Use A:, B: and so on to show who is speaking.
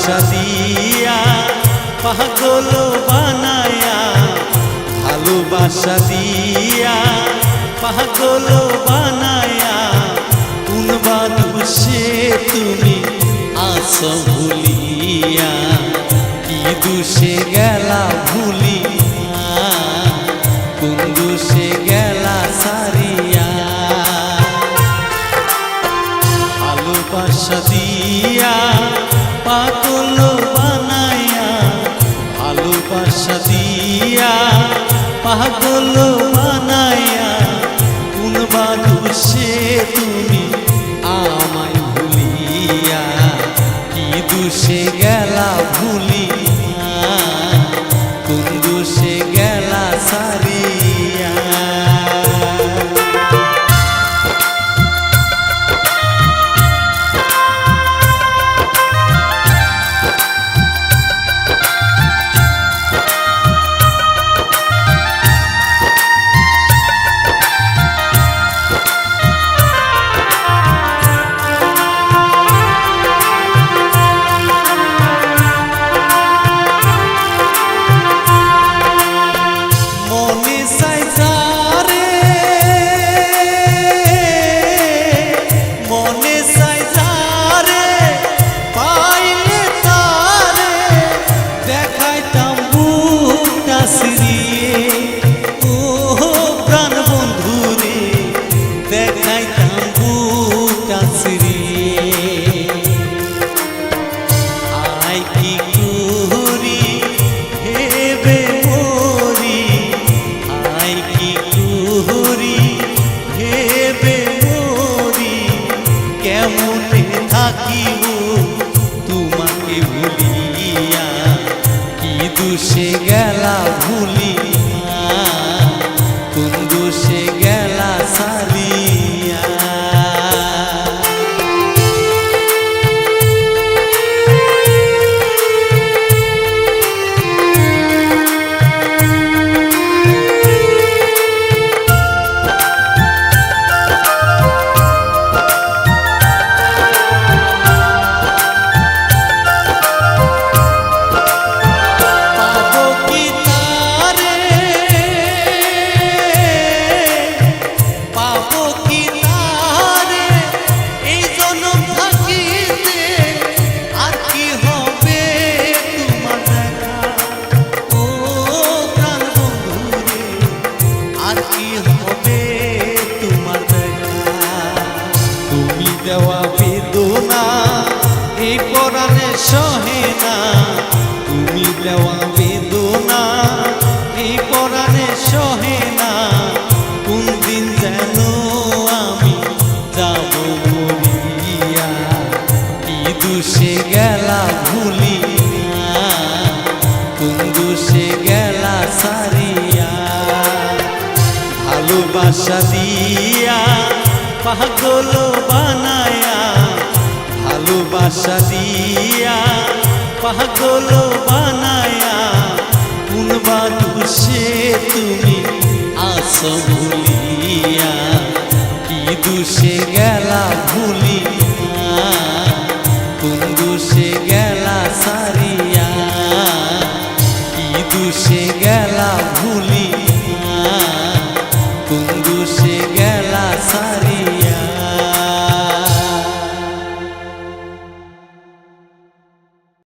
A: ভালোবাসা দিয়া পাগল বানায়া, ভালোবাসা দিয়া পাগল বানায়া, কোন বাদুষে তুমি আসো ভুলিয়া, কি দুষে গেলা ভুলিয়া, কোন দুষে গেলা সারিয়া। ভালোবাসা দিয়া পাগল বানায়া, ভালোবাসা দিয়া পাগল বানায়া, কোন বাদুষে তুমি আমায় ভুলিয়া, কি দুষে গেলা ভুলিয়া, কোন দুষে গেলা সারিয়া। তোমাকে ভুলিয়া, কি দুষে গেলা ভুলিয়া, কোন দুষে গেলা সারিয়া। দেওয়া বেদনা এই পরাণে সহে না, তুমি দেওয়া বেদনা এই পরাণে সহে না, কোন দিন যেন আমি যাব বলিয়া, কি দুষে গেলা ভুলিয়া, কোন দুষে গেলা সারিয়া। ভালোবাসা দিয়া পাগল বানায়া, ভালোবাসা দিয়া পাগল বানায়া, কোন বাদুষে তুমি আসো ভুলিয়া, কি দুষে গেলা ভুলিয়া, কোন দুষে গেলা সারিয়া, কি দুষে গেলা ভুলিয়া।